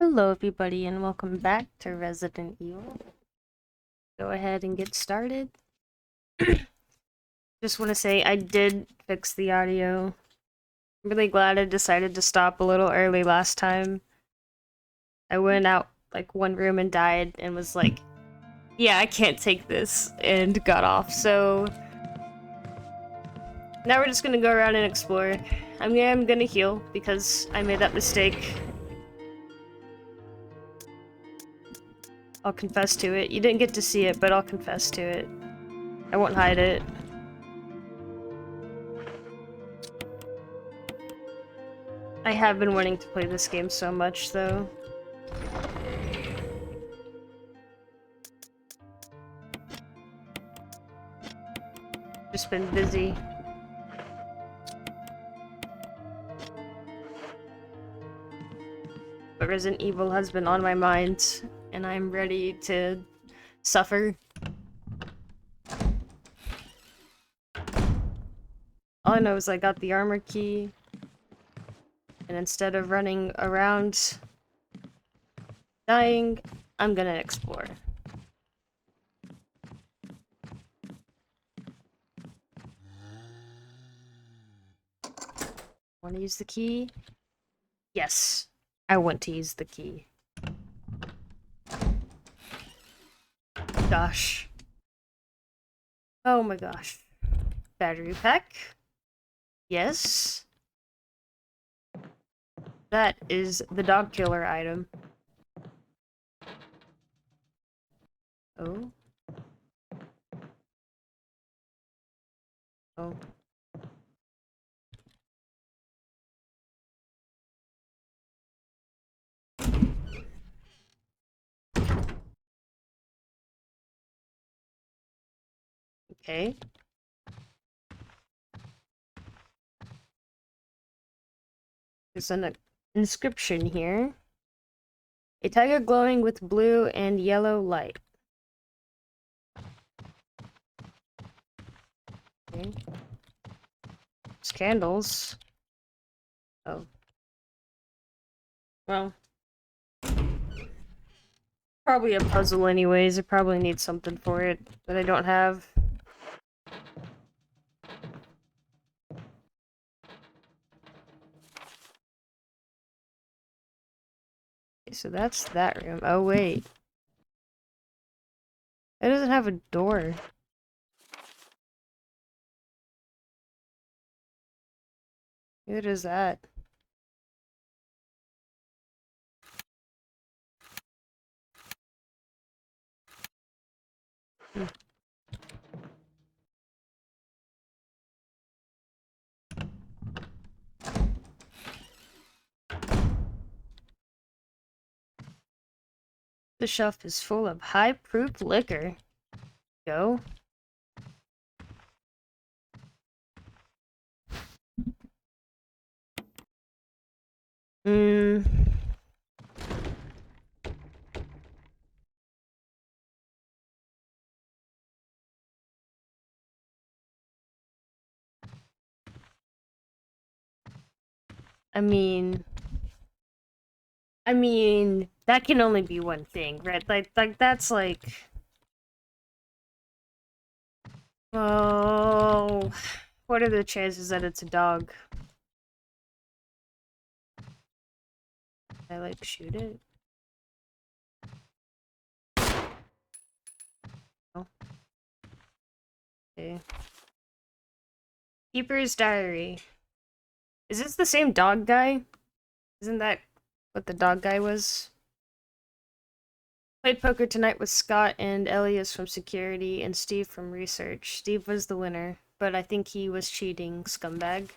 Hello everybody and welcome back to Resident Evil. Go ahead and get started. Just want to say I did fix the audio. I'm really glad I decided to stop a little early last time. I went out like one room and died and was like, yeah, I can't take this, and got off. So now we're just gonna go around and explore. I'm gonna heal because I made that mistake. I'll confess to it. You didn't get to see it, but I'll confess to it. I won't hide it. I have been wanting to play this game so much, though. Just been busy. But Resident Evil has been on my mind, and I'm ready to suffer. All I know is I got the armor key, and instead of running around dying, I'm gonna explore. Want to use the key? Yes, I want to use the key. Gosh. Oh my gosh. Battery pack? Yes. That is the dog killer item. Oh. Oh. Okay. There's an inscription here. A tiger glowing with blue and yellow light. Okay. It's candles. Oh. Well. Probably a puzzle anyways. I probably need something for it that I don't have. Okay, so that's that room. Oh, wait. It doesn't have a door. What is that? Hmm. The shelf is full of high-proof liquor. Go. Hmm. I mean... that can only be one thing, right? Like that's like... Oh... What are the chances that it's a dog? Can I, like, shoot it? Oh. Okay. Keeper's Diary. Is this the same dog guy? Isn't that what the dog guy was? Played poker tonight with Scott and Elias from security and Steve from research. Steve was the winner, but I think he was cheating, scumbag.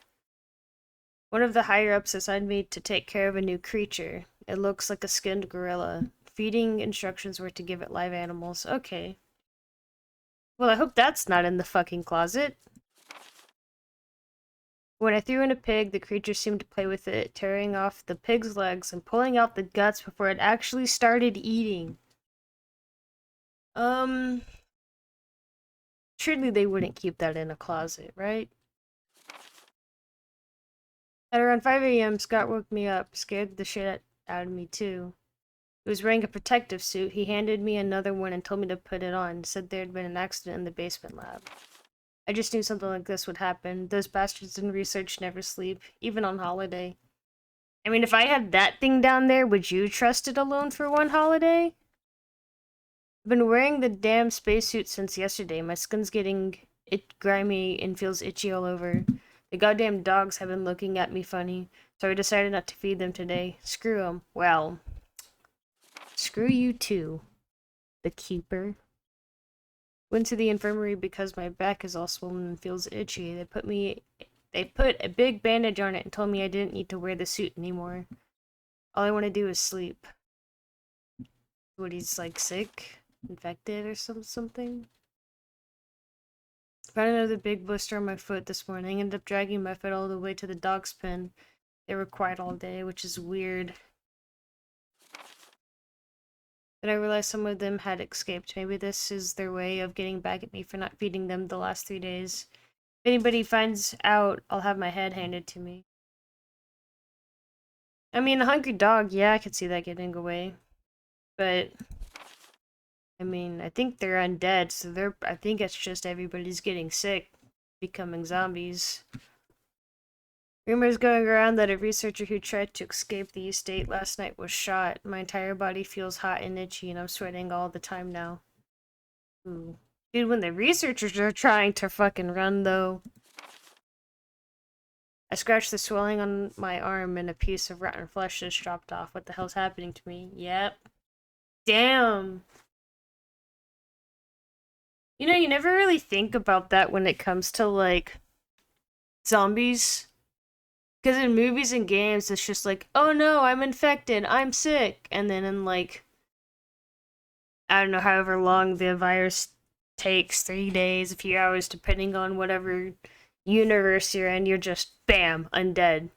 One of the higher-ups assigned me to take care of a new creature. It looks like a skinned gorilla. Feeding instructions were to give it live animals. Okay. Well, I hope that's not in the fucking closet. When I threw in a pig, the creature seemed to play with it, tearing off the pig's legs and pulling out the guts before it actually started eating. Surely they wouldn't keep that in a closet, right? At around 5 a.m., Scott woke me up, scared the shit out of me too. He was wearing a protective suit. He handed me another one and told me to put it on. Said there had been an accident in the basement lab. I just knew something like this would happen. Those bastards in research never sleep, even on holiday. I mean, if I had that thing down there, would you trust it alone for one holiday? I've been wearing the damn spacesuit since yesterday. My skin's getting grimy and feels itchy all over. The goddamn dogs have been looking at me funny, so I decided not to feed them today. Screw them. Well, screw you too, the keeper. Went to the infirmary because my back is all swollen and feels itchy. They put a big bandage on it and told me I didn't need to wear the suit anymore. All I want to do is sleep. What, he's like sick? Infected or something? Found another big blister on my foot this morning. Ended up dragging my foot all the way to the dog's pen. They were quiet all day, which is weird. Then I realized some of them had escaped. Maybe this is their way of getting back at me for not feeding them the last 3 days. If anybody finds out, I'll have my head handed to me. I mean, a hungry dog, yeah, I could see that getting away. But I mean, I think they're undead, so I think it's just everybody's getting sick, becoming zombies. Rumors going around that a researcher who tried to escape the estate last night was shot. My entire body feels hot and itchy, and I'm sweating all the time now. Ooh. Dude, when the researchers are trying to fucking run, though. I scratched the swelling on my arm, and a piece of rotten flesh just dropped off. What the hell's happening to me? Yep. Damn! You know, you never really think about that when it comes to, like, zombies. Because in movies and games, it's just like, oh no, I'm infected, I'm sick. And then in, like, I don't know, however long the virus takes, 3 days, a few hours, depending on whatever universe you're in, you're just, bam, undead.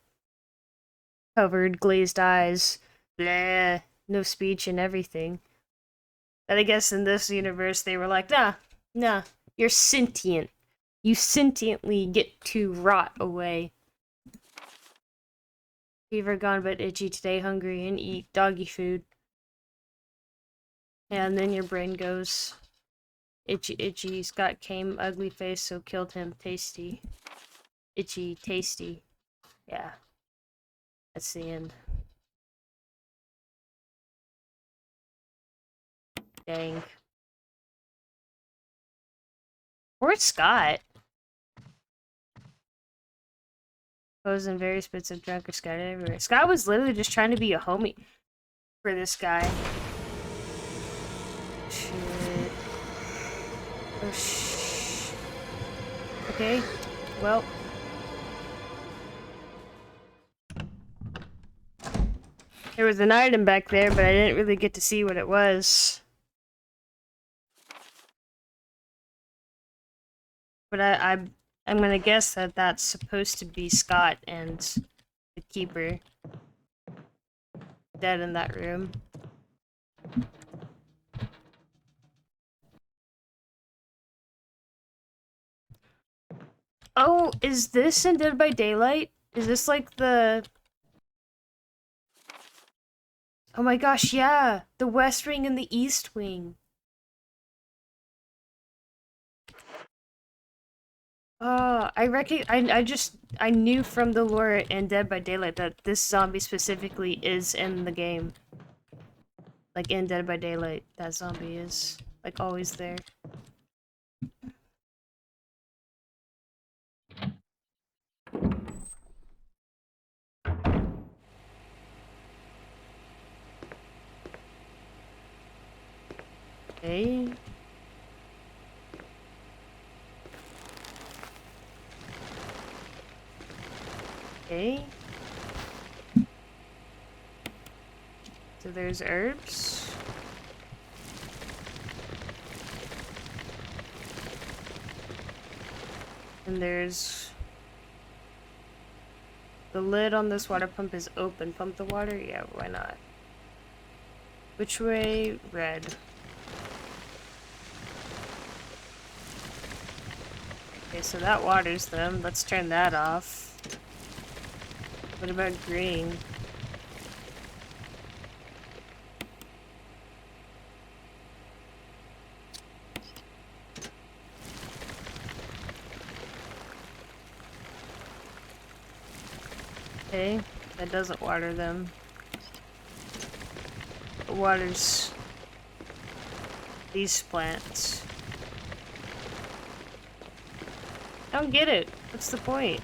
Covered, glazed eyes, bleh, no speech and everything. But I guess in this universe, they were like, nah, you're sentient. You sentiently get to rot away. Fever gone but itchy today, hungry, and eat doggy food. And then your brain goes, itchy, Scott came, ugly face, so killed him, tasty. Itchy, tasty. Yeah. That's the end. Dang. Poor Scott. Clothes and various bits of junk are scattered everywhere. Scott was literally just trying to be a homie for this guy. Shit. Oh, shh. Okay. Well. There was an item back there, but I didn't really get to see what it was. But I'm gonna guess that that's supposed to be Scott and the keeper dead in that room. Oh, is this in Dead by Daylight? Is this like the... Oh my gosh, yeah! The West Wing and the East Wing. I knew from the lore in Dead by Daylight that this zombie specifically is in the game. Like in Dead by Daylight, that zombie is like always there. Okay. Okay. So there's herbs. And there's... The lid on this water pump is open. Pump the water? Yeah, why not? Which way? Red. Okay, so that waters them. Let's turn that off. What about green? Okay, that doesn't water them. It waters these plants. I don't get it. What's the point?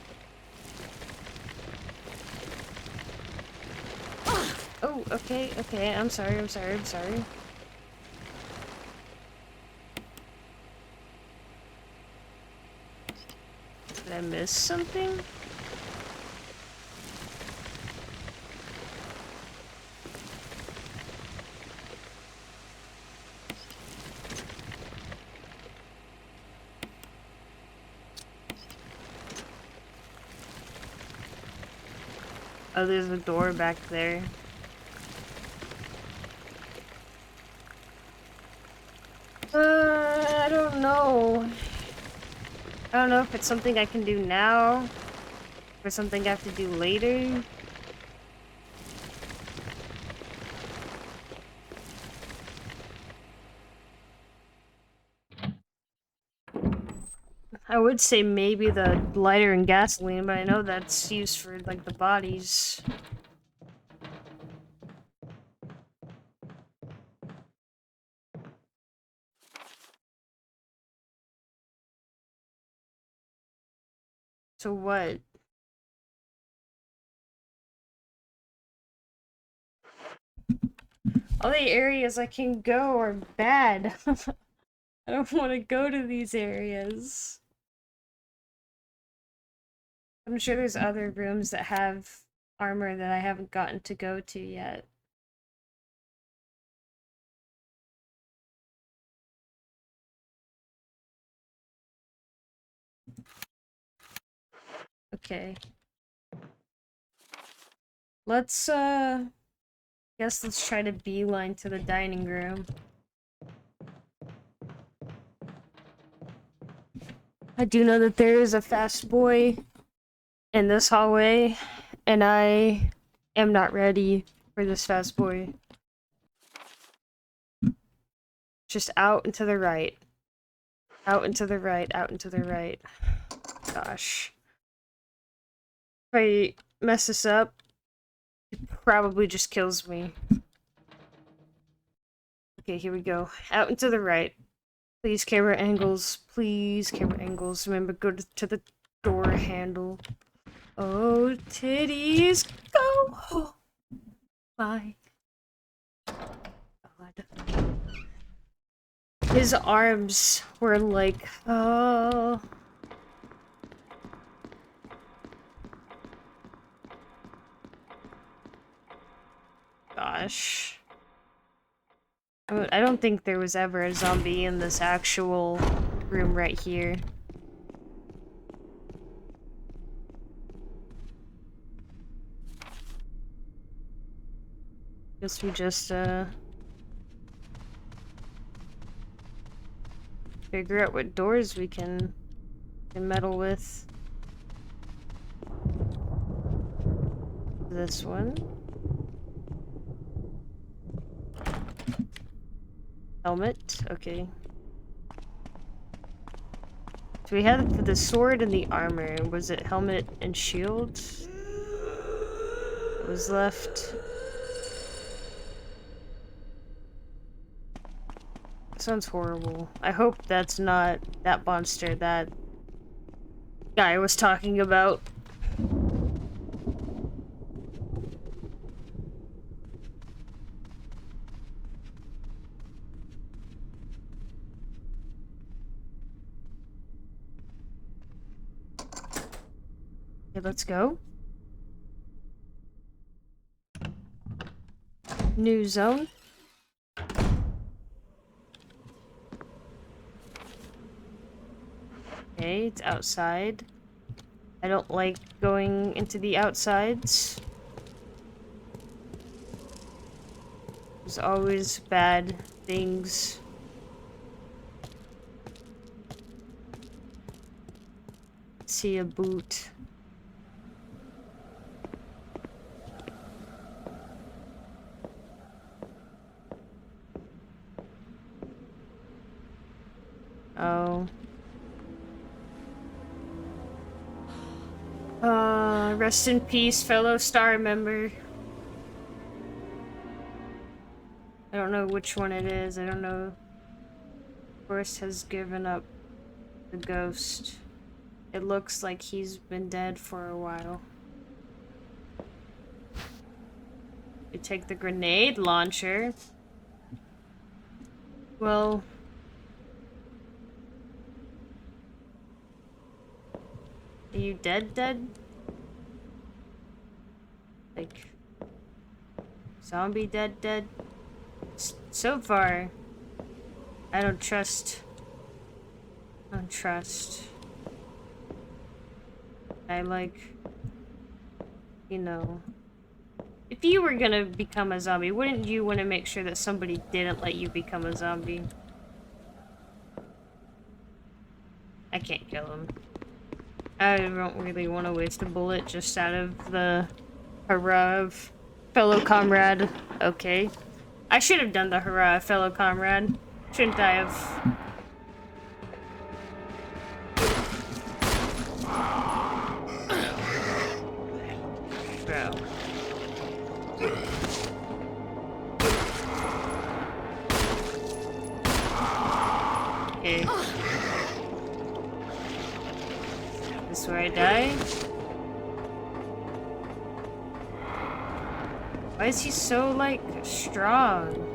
Oh, okay, okay. I'm sorry, I'm sorry, I'm sorry. Did I miss something? Oh, there's a door back there. I don't know. I don't know if it's something I can do now, or something I have to do later. I would say maybe the lighter and gasoline, but I know that's used for, like, the bodies. So what? All the areas I can go are bad. I don't want to go to these areas. I'm sure there's other rooms that have armor that I haven't gotten to go to yet. Okay. Let's, guess let's try to beeline to the dining room. I do know that there is a fast boy in this hallway, and I am not ready for this fast boy. Just out and to the right. Out and to the right, out and to the right. Gosh. If I mess this up, it probably just kills me. Okay, here we go. Out and to the right. Please, camera angles. Please, camera angles. Remember, go to the door handle. Oh, titties, go! Oh, my God. His arms were like, oh. Gosh. I don't think there was ever a zombie in this actual room right here. Guess we just, figure out what doors we can meddle with. This one. Helmet, okay. So we had the sword and the armor. Was it helmet and shield? What was left? Sounds horrible. I hope that's not that monster that guy was talking about. Okay, let's go. New zone. Okay, it's outside. I don't like going into the outsides. There's always bad things. See a boot. Oh. Rest in peace, fellow star member. I don't know which one it is. I don't know. Forrest has given up the ghost. It looks like he's been dead for a while. You take the grenade launcher. Well... Are you dead? Like... Zombie dead? So far... I don't trust... I like... You know... If you were gonna become a zombie, wouldn't you want to make sure that somebody didn't let you become a zombie? I can't kill him. I don't really want to waste a bullet just out of the hurrah of fellow comrade. Okay. I should have done the hurrah of fellow comrade. Shouldn't I have? Bro. Okay. This is where I die? Why is he so, like, strong?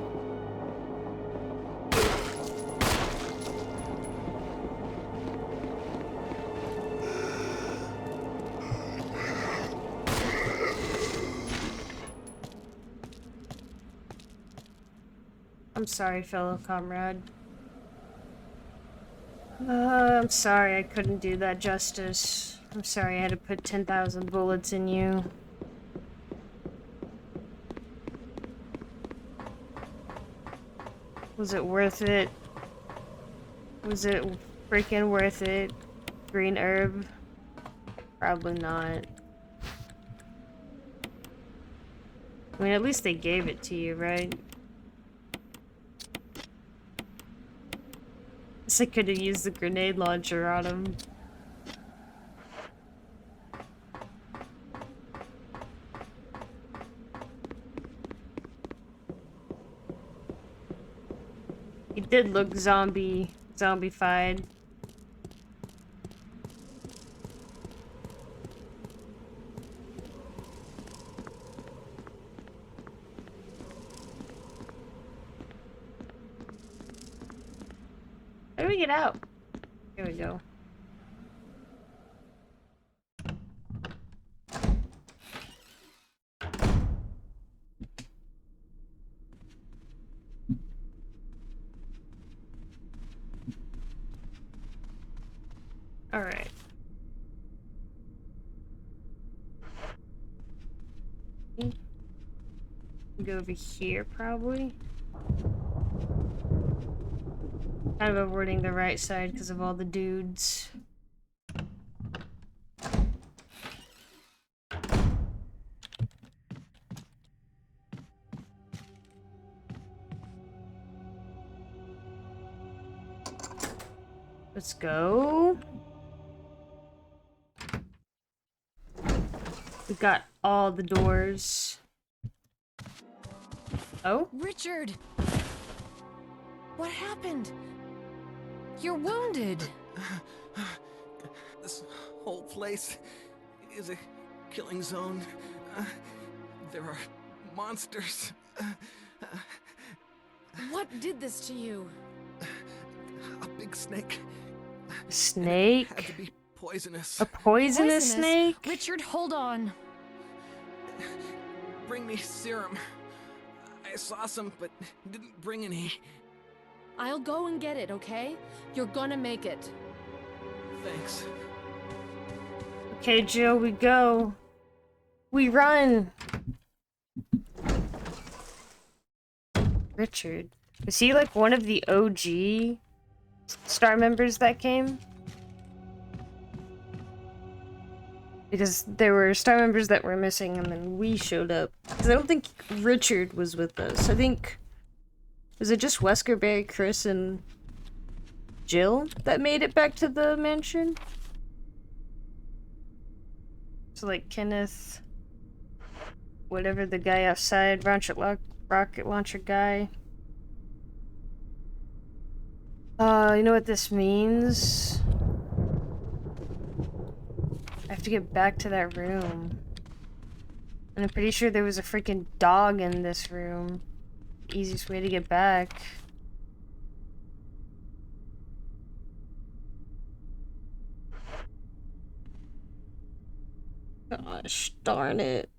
I'm sorry, fellow comrade. I'm sorry I couldn't do that justice. I'm sorry I had to put 10,000 bullets in you. Was it worth it? Was it freaking worth it? Green herb? Probably not. I mean, at least they gave it to you, right? Guess I could have used the grenade launcher on him. He did look zombified. How do we get out? Here we go. Alright. Go over here, probably. Kind of avoiding the right side because of all the dudes. Let's go. We got all the doors. Oh? Richard! What happened? You're wounded. This whole place is a killing zone. There are monsters. What did this to you? A big snake. Snake? It had to be poisonous. A poisonous snake? Richard, hold on. Bring me serum. I saw some, but didn't bring any. I'll go and get it, okay? You're gonna make it. Thanks. Okay, Jill, we go. We run. Richard. Is he like one of the OG star members that came? Because there were star members that were missing and then we showed up. Because I don't think Richard was with us. I think... Was it just Wesker, Barry, Chris, and Jill that made it back to the mansion? So like Kenneth, whatever the guy outside, rocket launcher guy. You know what this means? I have to get back to that room. And I'm pretty sure there was a freaking dog in this room. Easiest way to get back. Gosh darn it.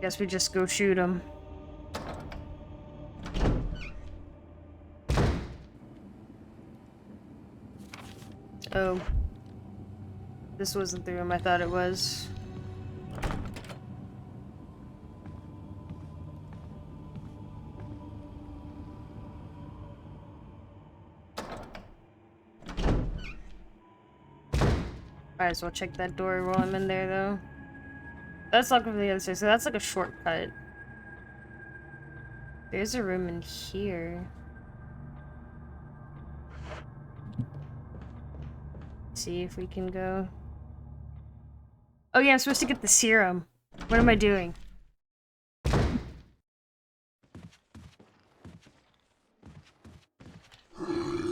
Guess we just go shoot him. Oh. This wasn't the room I thought it was. Might as well check that door while I'm in there, though. That's locked from the other side, so that's like a shortcut. There's a room in here. See if we can go. Oh yeah, I'm supposed to get the serum. What am I doing?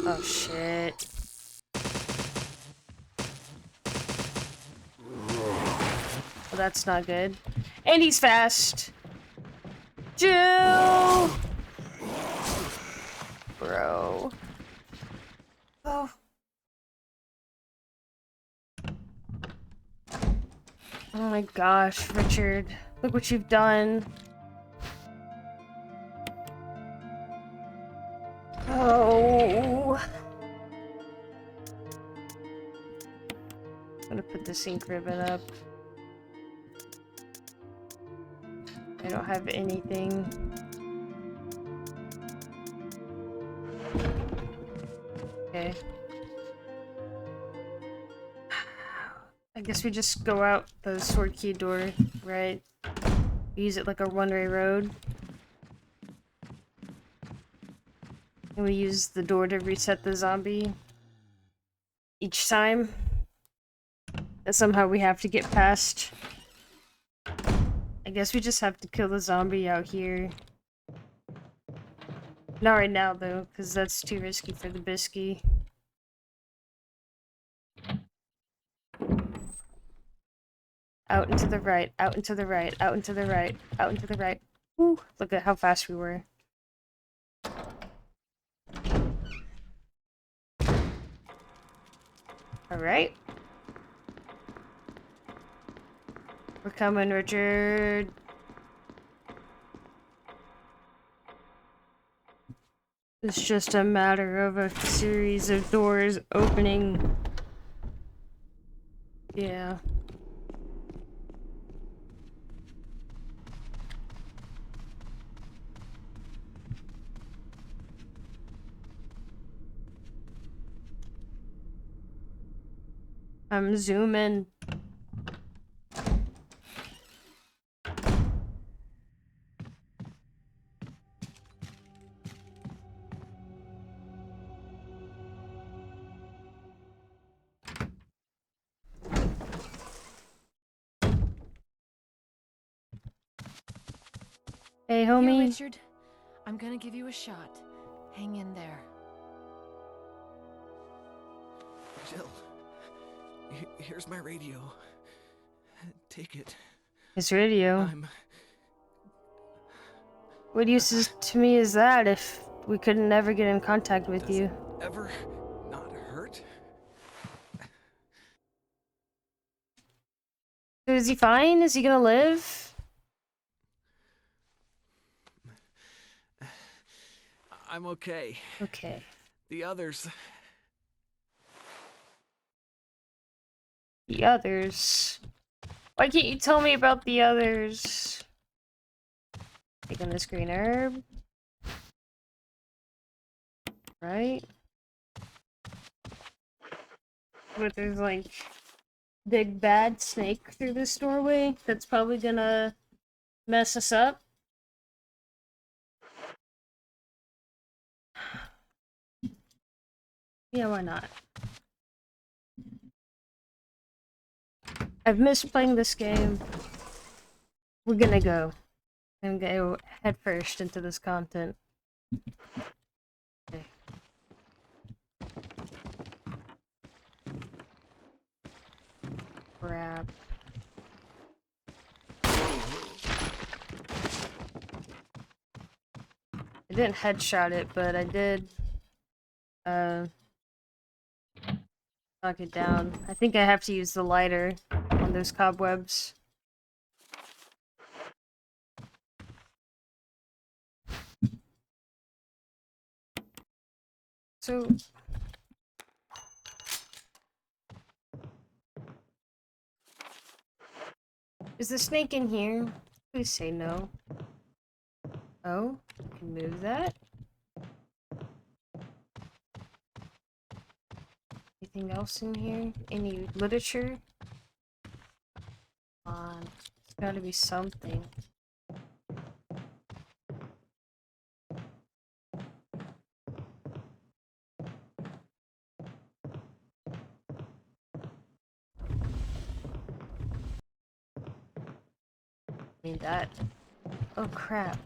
Oh shit. Well, that's not good. And he's fast. Jill! Bro. Oh. Oh my gosh, Richard. Look what you've done. Oh. I'm gonna put this ink ribbon up. I don't have anything. Okay. I guess we just go out the sword key door, right? Use it like a one-way road. And we use the door to reset the zombie each time. And somehow we have to get past. I guess we just have to kill the zombie out here. Not right now though, because that's too risky for the biscuit. Out and to the right, out and to the right, out and to the right, out and to the right. Woo! Look at how fast we were. Alright. We're coming, Richard. It's just a matter of a series of doors opening. Yeah. I'm zooming. Hey, Here, homie. Richard. I'm gonna give you a shot. Hang in there. Jill, here's my radio. Take it. His radio. What use to me is that if we could never get in contact with Does you? it ever not hurt? So is he fine? Is he gonna live? I'm okay. Okay. The others. The others. Why can't you tell me about the others? Taking this green herb. Right? But there's like big bad snake through this doorway that's probably gonna mess us up. Yeah, why not? I've missed playing this game. We're gonna go. I'm gonna go head first into this content. Okay. Crap. I didn't headshot it, but I did knock it down. I think I have to use the lighter on those cobwebs. So is the snake in here? Please say no. Oh, I can move that. Anything else in here? Any literature? Come on, there's gotta be something. I mean that. Oh crap.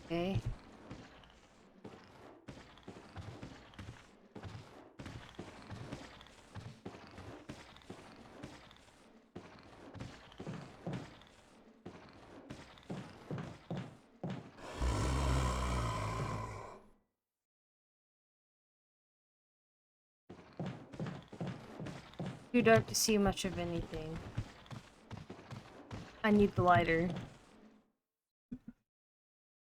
Okay. Too dark to see much of anything. I need the lighter.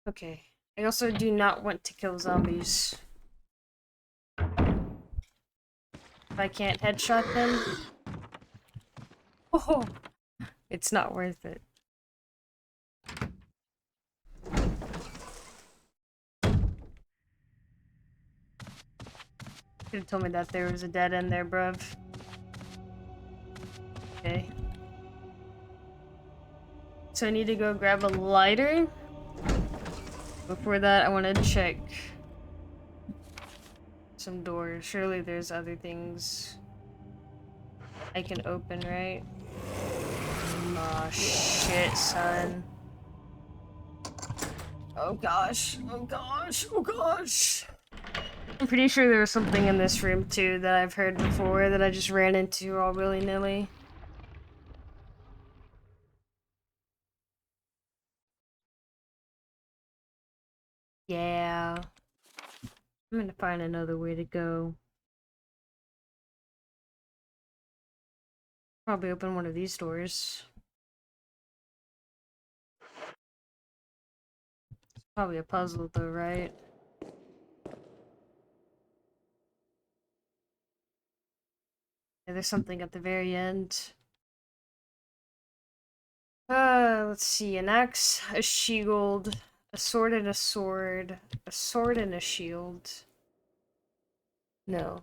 Okay. I also do not want to kill zombies. If I can't headshot them, oh, it's not worth it. Could have told me that there was a dead end there, bruv. Okay. So I need to go grab a lighter. Before that, I want to check some doors. Surely there's other things I can open, right? Aw, shit, son. Oh gosh, oh gosh, oh gosh. I'm pretty sure there was something in this room too that I've heard before that I just ran into all willy-nilly. Yeah. I'm gonna find another way to go. Probably open one of these doors. Probably a puzzle though, right? Yeah, there's something at the very end. Let's see. An axe, a shield, a sword and a sword, a sword and a shield. No.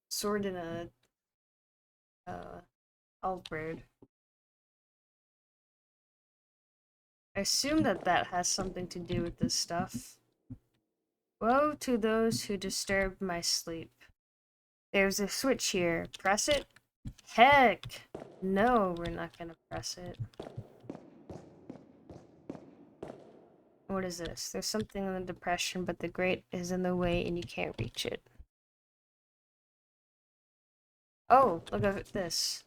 Sword and a, halberd. I assume that that has something to do with this stuff. Woe to those who disturb my sleep. There's a switch here. Press it? Heck! No, we're not gonna press it. What is this? There's something in the depression, but the grate is in the way and you can't reach it. Oh, look at this.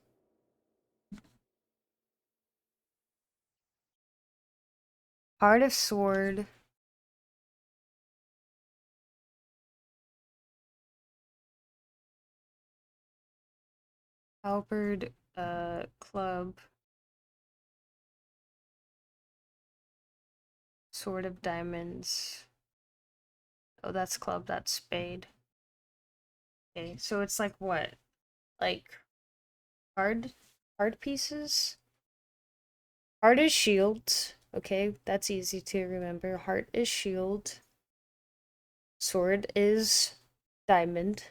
Heart of sword. Halberd, club. Sword of diamonds. Oh, that's club, that's spade. Okay, so it's like what? Like hard pieces? Heart is shield. Okay, that's easy to remember. Heart is shield. Sword is diamond.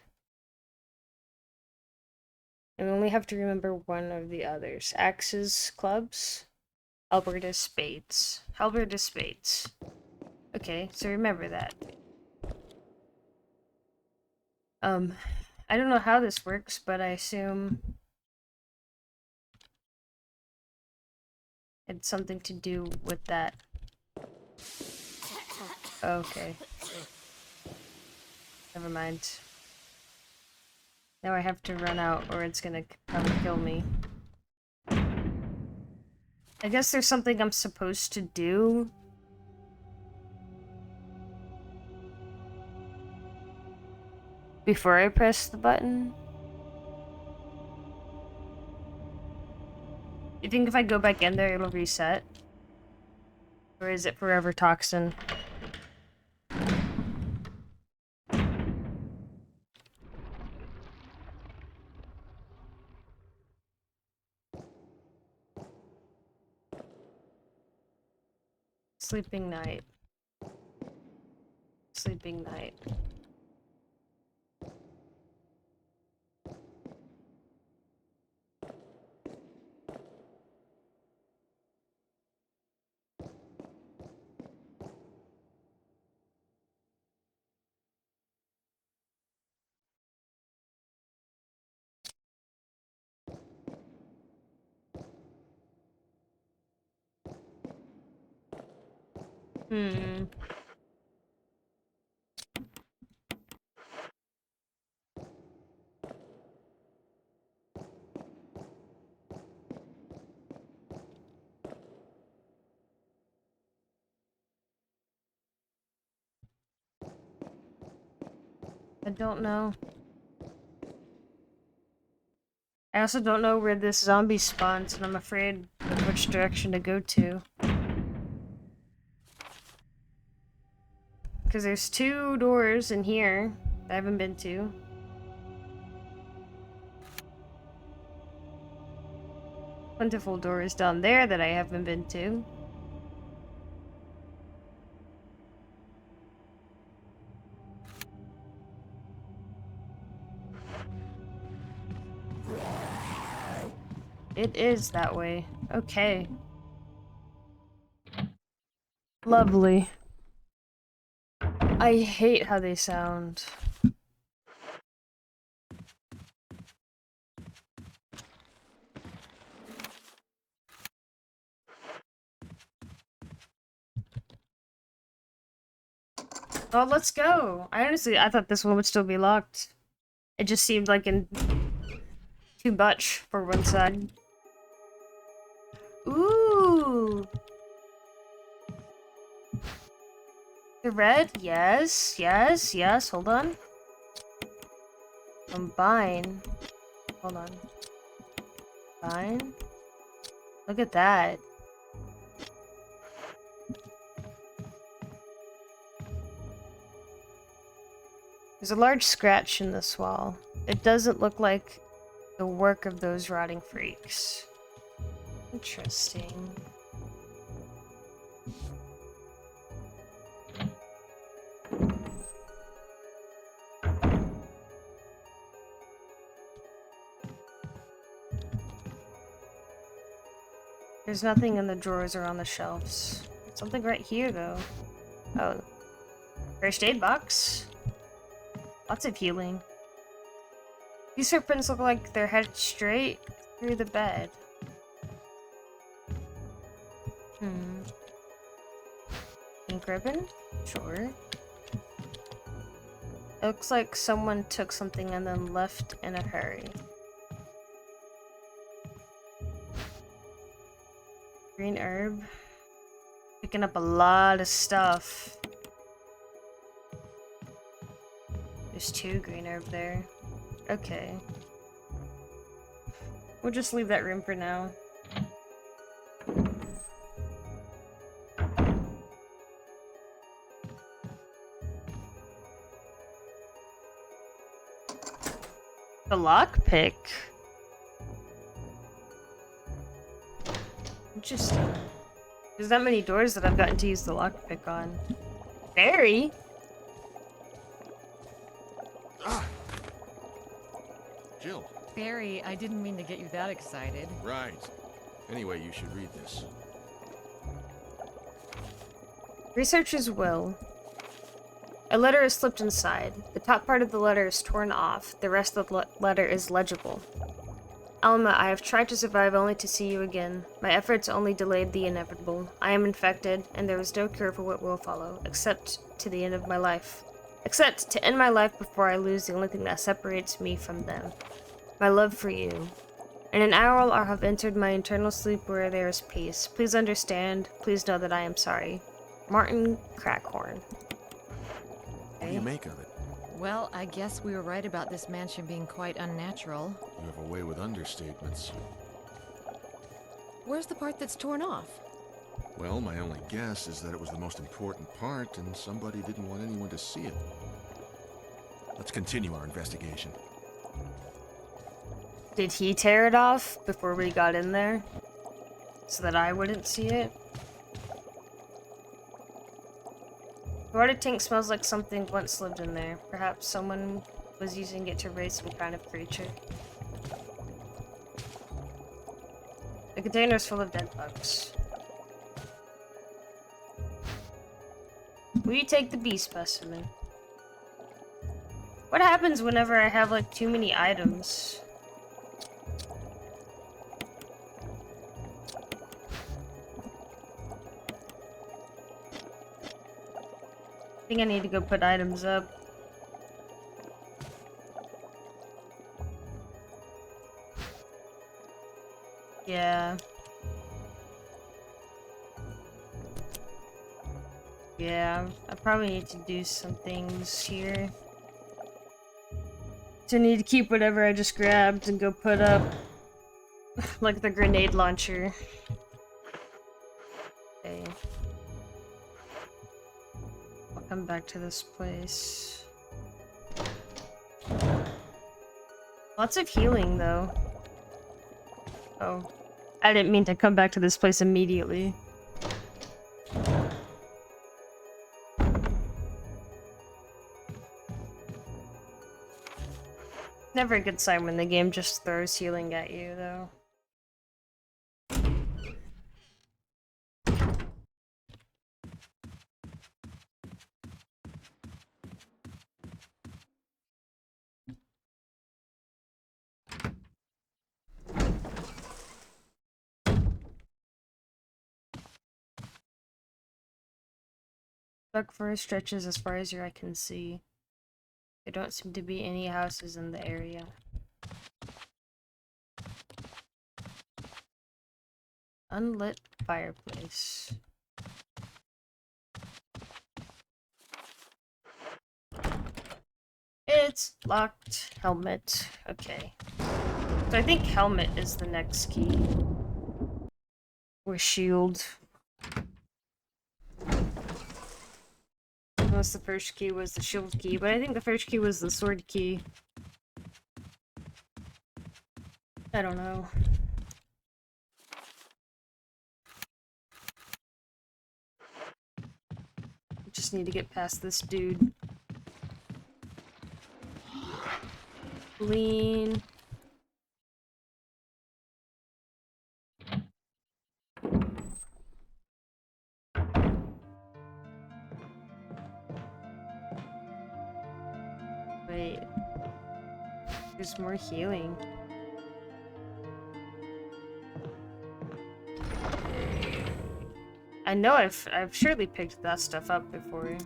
And we only have to remember one of the others. Axes, clubs. Alberta spades. Alberta spades. Okay, so remember that. I don't know how this works, but I assume it's something to do with that. Okay. Never mind. Now I have to run out or it's gonna probably kill me. I guess there's something I'm supposed to do. Before I press the button. You think if I go back in there it'll reset? Or is it forever toxin? Sleeping night. Sleeping night. Hmm. I don't know. I also don't know where this zombie spawns, and I'm afraid of which direction to go to. Because there's 2 doors in here that I haven't been to. Plentiful doors down there that I haven't been to. It is that way. Okay. Lovely. I hate how they sound. Oh, let's go! I thought this one would still be locked. It just seemed like too much for one side. Ooh! The red? Yes, yes, yes. Hold on. Combine. Hold on. Combine. Look at that. There's a large scratch in this wall. It doesn't look like the work of those rotting freaks. Interesting. There's nothing in the drawers or on the shelves. Something right here, though. Oh. First aid box. Lots of healing. These serpents look like they're headed straight through the bed. Ink ribbon? Sure. It looks like someone took something and then left in a hurry. Green herb. Picking up a lot of stuff. There's 2 green herb there. Okay. We'll just leave that room for now. The lockpick. Interesting. There's that many doors that I've gotten to use the lockpick on. Barry? Jill, Barry, I didn't mean to get you that excited. Right. Anyway, you should read this. Researcher's will. A letter is slipped inside. The top part of the letter is torn off. The rest of the letter is legible. Alma, I have tried to survive only to see you again. My efforts only delayed the inevitable. I am infected, and there is no cure for what will follow, except to the end of my life. Except to end my life before I lose the only thing that separates me from them. My love for you. In an hour I'll have entered my eternal sleep where there is peace. Please understand. Please know that I am sorry. Martin Crackhorn. What do you make of it? Well, I guess we were right about this mansion being quite unnatural. You have a way with understatements. Where's the part that's torn off? Well, my only guess is that it was the most important part, and somebody didn't want anyone to see it. Let's continue our investigation. Did he tear it off before we got in there? So that I wouldn't see it? The water tank smells like something once lived in there. Perhaps someone was using it to raise some kind of creature. The container is full of dead bugs. Will you take the bee specimen? What happens whenever I have like too many items? I think I need to go put items up. Yeah. Yeah, I probably need to do some things here. So I need to keep whatever I just grabbed and go put up. Like the grenade launcher. Okay. I'll come back to this place. Lots of healing, though. Oh. I didn't mean to come back to this place immediately. Never a good sign when the game just throws healing at you, though. Dark forest stretches as far as your eye can see. There don't seem to be any houses in the area. Unlit fireplace. It's locked. Helmet. Okay. So I think helmet is the next key. Or shield. Unless the first key was the shield key, but I think the first key was the sword key. I don't know. Just need to get past this dude. Lean. Wait. There's more healing. I know I've surely picked that stuff up before.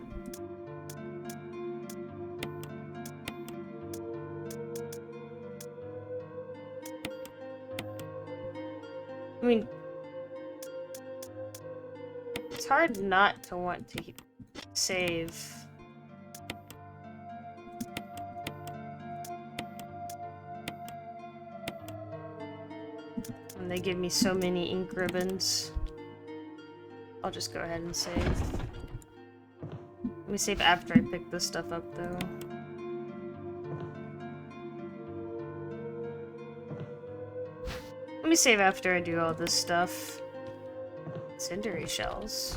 I mean, it's hard not to want to save. And they give me so many ink ribbons. I'll just go ahead and save. Let me save after I pick this stuff up, though. Let me save after I do all this stuff. Cindery shells.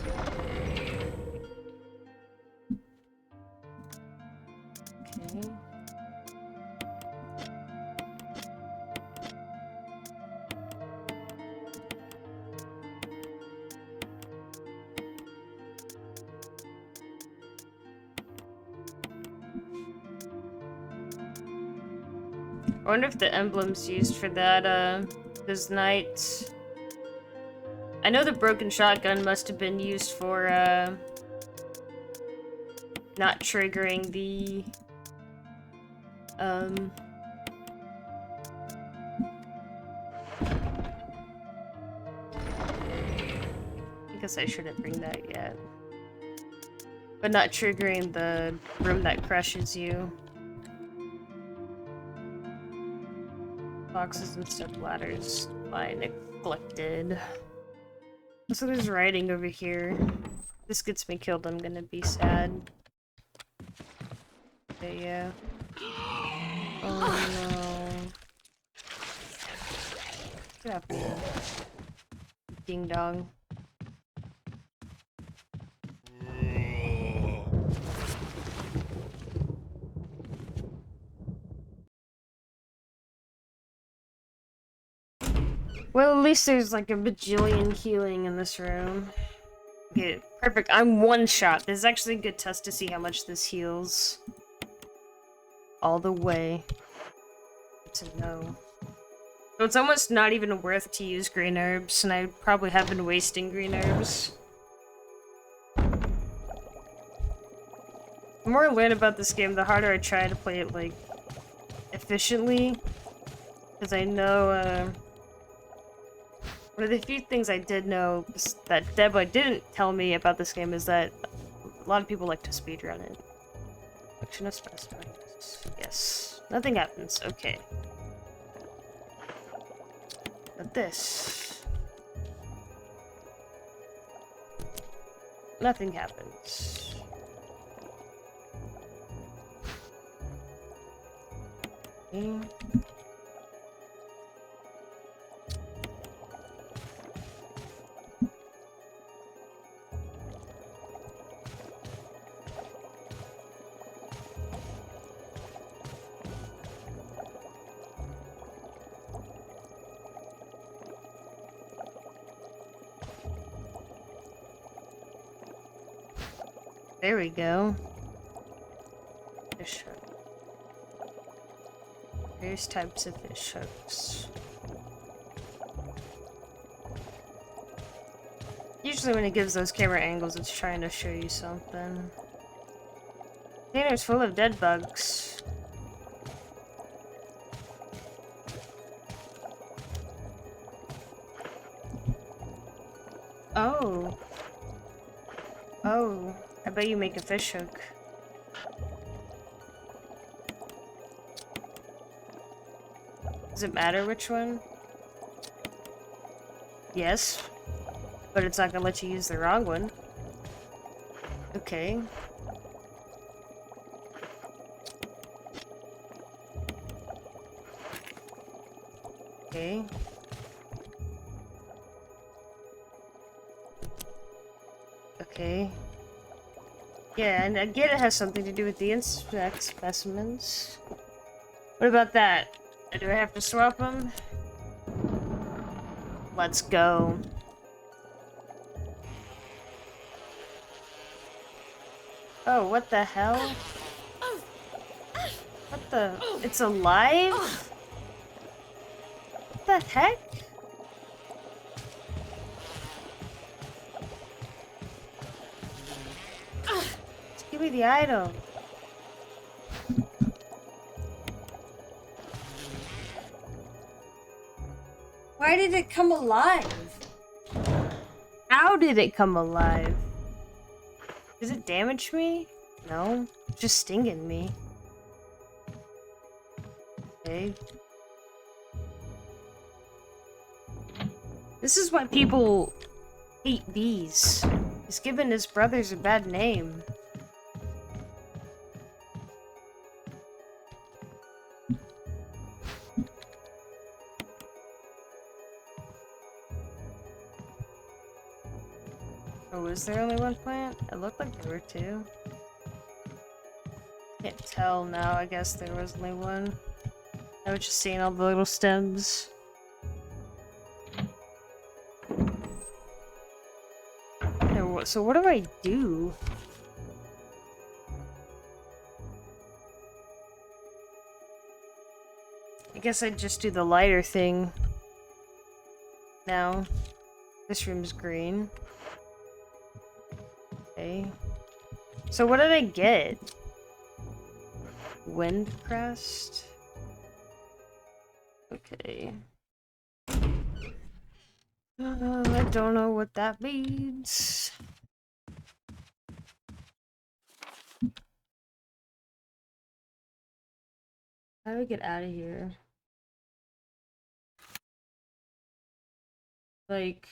Okay. I wonder if the emblem's used for that, those knights. I know the broken shotgun must have been used for, not triggering the, I guess I shouldn't bring that yet. But not triggering the room that crushes you. Boxes and step ladders. I neglected. So there's writing over here. If this gets me killed, I'm gonna be sad. Okay, yeah. Oh no. Get up here. Ding dong. Well, at least there's like a bajillion healing in this room. Okay, perfect. I'm one shot. This is actually a good test to see how much this heals. All the way. Good to know. So it's almost not even worth to use green herbs, and I probably have been wasting green herbs. The more I learn about this game, the harder I try to play it, like, efficiently. Because I know, one of the few things I did know that Deba didn't tell me about this game is that a lot of people like to speedrun it. Collection of specimens. Yes. Nothing happens. Okay. But this. Nothing happens. Okay. There we go. Fish hook. Various types of fish hooks. Usually when it gives those camera angles, it's trying to show you something. Container's full of dead bugs. Oh. Oh. I bet you make a fish hook. Does it matter which one? Yes. But it's not gonna let you use the wrong one. Okay. Okay. Okay. Yeah, and I get it has something to do with the insect specimens. What about that? Do I have to swap them? Let's go. Oh, what the hell? What the? It's alive? What the heck? Just give me the item. Why did it come alive? How did it come alive? Does it damage me? No. It's just stinging me. Okay. This is why people hate bees. He's given his brothers a bad name. Oh, was there only one plant? It looked like there were two. Can't tell now, I guess there was only one. I was just seeing all the little stems. So what do I do? I guess I'd just do the lighter thing. Now, this room's green. Okay. So what did I get? Wind crest? Okay. I don't know what that means. How do we get out of here? Like,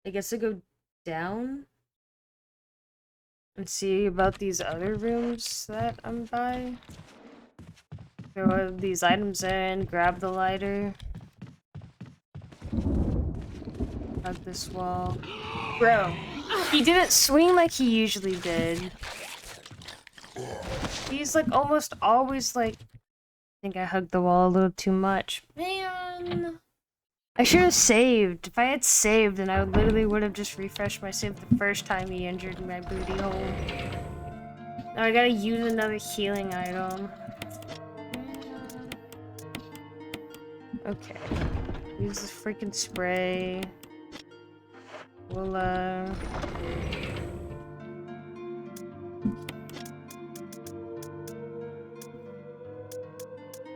I guess I go down and see about these other rooms that I'm by. Throw these items in, grab the lighter. Hug this wall. Bro, he didn't swing like he usually did. He's like almost always like, I think I hugged the wall a little too much. Man. I should have saved. If I had saved, then I literally would have just refreshed my save the first time he injured my booty hole. Now I gotta use another healing item. Okay. Use the freaking spray. We'll,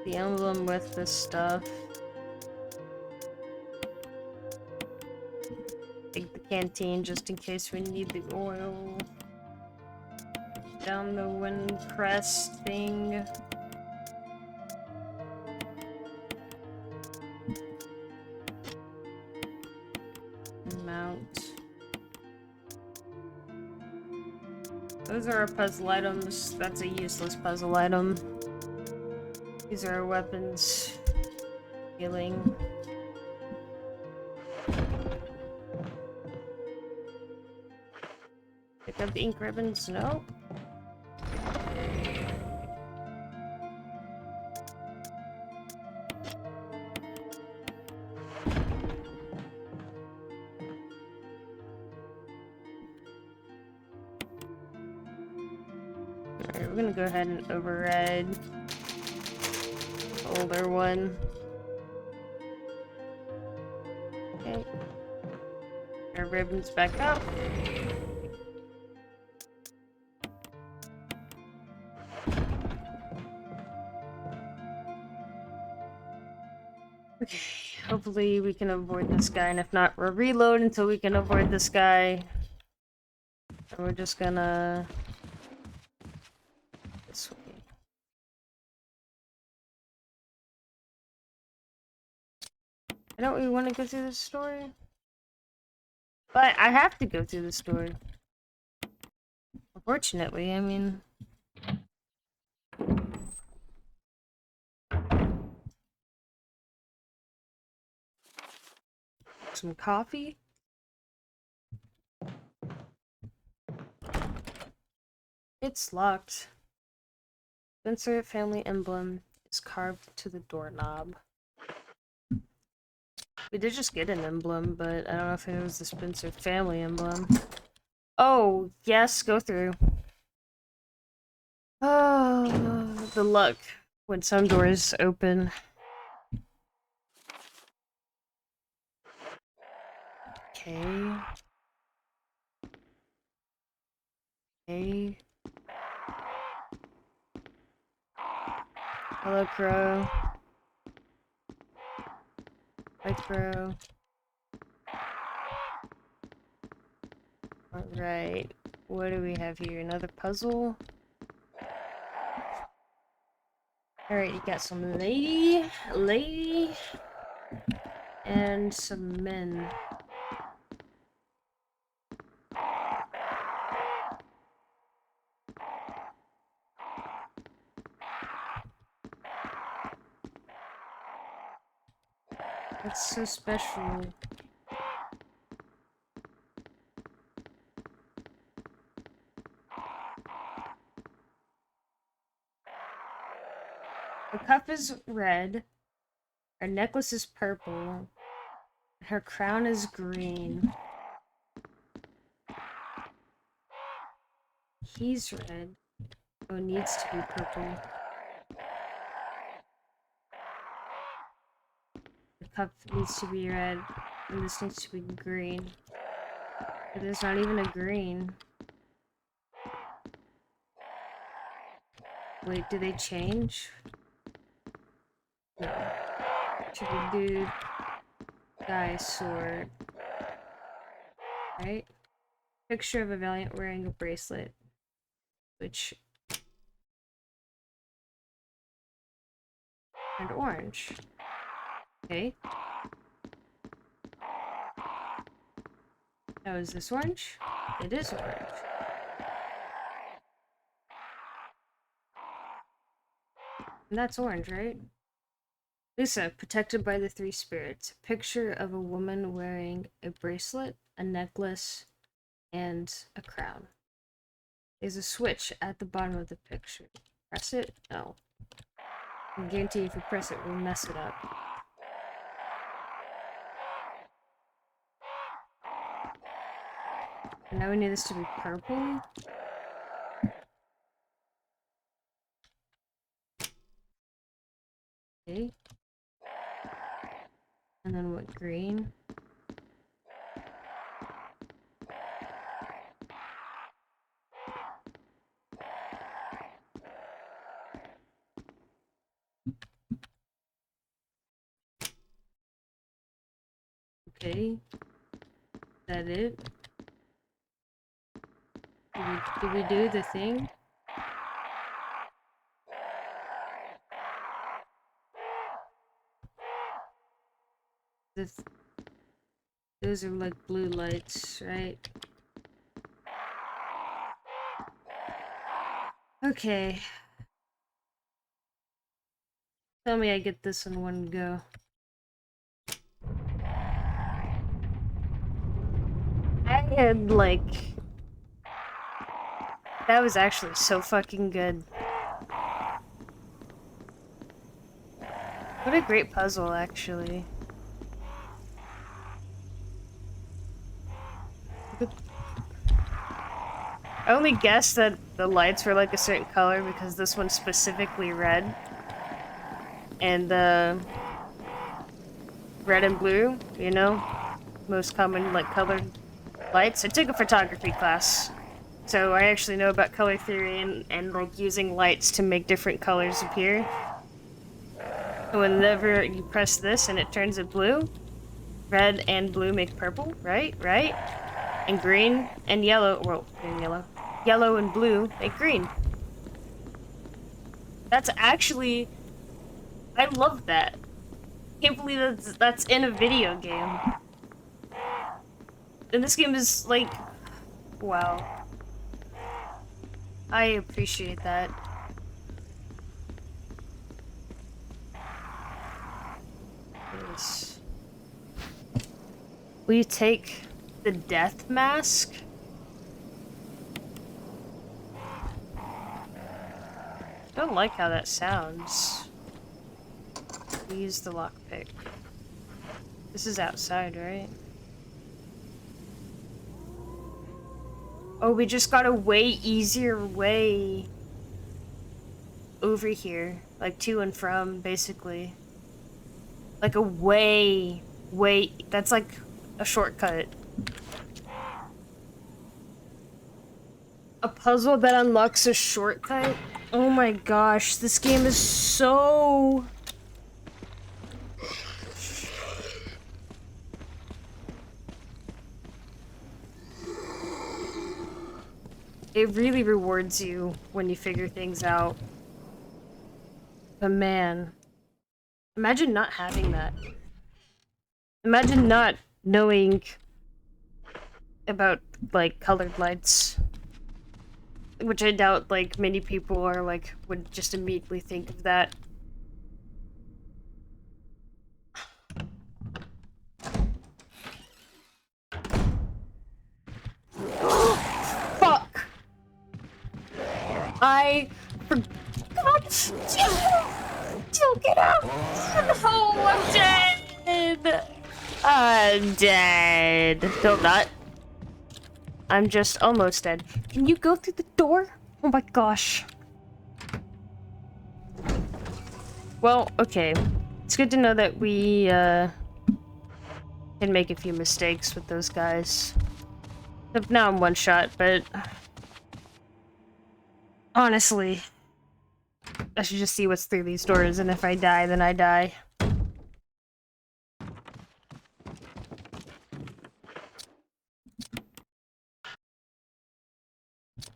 the emblem with this stuff. Take the canteen just in case we need the oil. Down the wind crest thing. Mount. Those are our puzzle items. That's a useless puzzle item. These are our weapons. Healing. Pick up the ink ribbons. No. Alright, we're gonna go ahead and override the older one. Okay. Our ribbons back up. Okay, hopefully we can avoid this guy, and if not, we'll reload until we can avoid this guy. And we're just gonna... this way. I don't really want to go through this story. But I have to go through the story. Unfortunately, I mean... Some coffee? It's locked. Spencer family emblem is carved to the doorknob. We did just get an emblem, but I don't know if it was the Spencer family emblem. Oh, yes, go through. Oh, the luck when some doors open. Okay. Okay. Hello, Crow. Hi, Crow. Alright. What do we have here? Another puzzle? Alright, you got some lady, and some men. That's so special. Her cup is red. Her necklace is purple. Her crown is green. He's red. Oh, it needs to be purple. cup needs to be red, and this needs to be green. But there's not even a green. Wait, do they change? No. Should we do guy's sword? Right? Picture of a valiant wearing a bracelet. Which... and orange. Okay. Now is this orange? It is orange. And that's orange, right? Lisa, protected by the three spirits. Picture of a woman wearing a bracelet, a necklace, and a crown. There's a switch at the bottom of the picture. Press it? No. I guarantee if you press it, we'll mess it up. And now we need this to be purple. Okay. And then what, green? Okay. Is that it? Did we do the thing? Those are like blue lights, right? Okay. Tell me I get this in one go. I had like... that was actually so fucking good. What a great puzzle, actually. I only guessed that the lights were like a certain color because this one's specifically red. And red and blue, you know? Most common like colored lights. I took a photography class. So I actually know about color theory and like using lights to make different colors appear. And whenever you press this and it turns it blue, red and blue make purple, right? Right? And green and yellow, well, green, yellow. Yellow and blue make green. That's actually... I love that. Can't believe that's in a video game. And this game is like... wow. I appreciate that. Yes. Will you take the death mask? I don't like how that sounds. Use the lockpick. This is outside, right? Oh, we just got a way easier way over here. Like to and from, basically. Like a way, that's like a shortcut. A puzzle that unlocks a shortcut? Oh my gosh, this game is so... it really rewards you when you figure things out. But man, imagine not having that. Imagine not knowing about, like, colored lights. Which I doubt, like, many people are, like, would just immediately think of that. Fuck! I forgot to get out! No, I'm dead! I'm dead. No, I'm not. I'm just almost dead. Can you go through the door? Oh my gosh. Well, okay. It's good to know that we Can make a few mistakes with those guys. Except now I'm one shot, but honestly, I should just see what's through these doors, and if I die, then I die.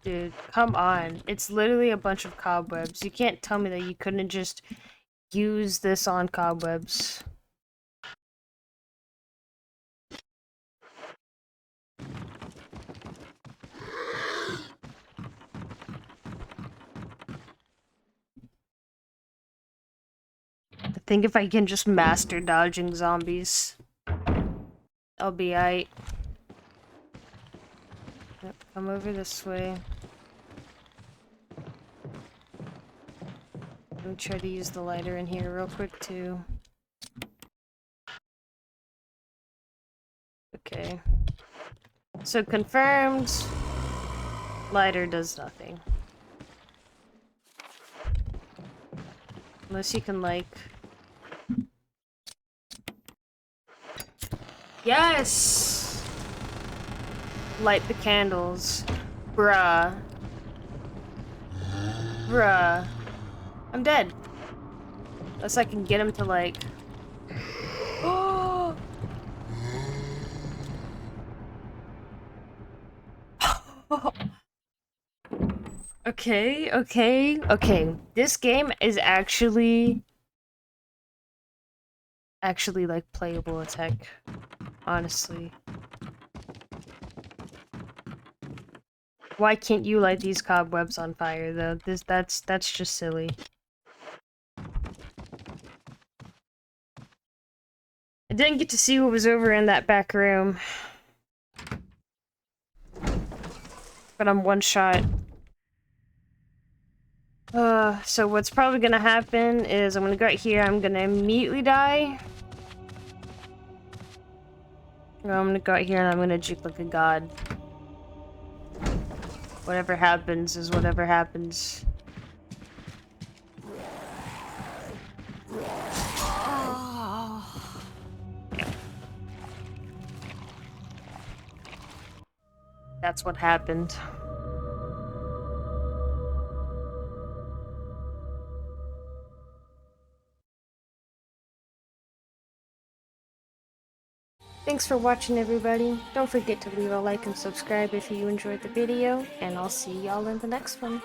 Dude, come on. It's literally a bunch of cobwebs. You can't tell me that you couldn't just use this on cobwebs. I think if I can just master dodging zombies, I'll be aight. Yep, come over this way. Let me try to use the lighter in here real quick too. Okay. So confirmed. Lighter does nothing. Unless you can like... Yes! Light the candles. Bruh. Bruh. I'm dead. Unless I can get him to like... Oh! Okay. This game is actually like playable as heck. Honestly. Why can't you light these cobwebs on fire though? That's just silly. I didn't get to see what was over in that back room. But I'm one shot. So what's probably gonna happen is I'm gonna go out here, I'm gonna immediately die. Or I'm gonna go out here and I'm gonna juke like a god. Whatever happens is whatever happens. That's what happened. Thanks for watching, everybody. Don't forget to leave a like and subscribe if you enjoyed the video, and I'll see y'all in the next one.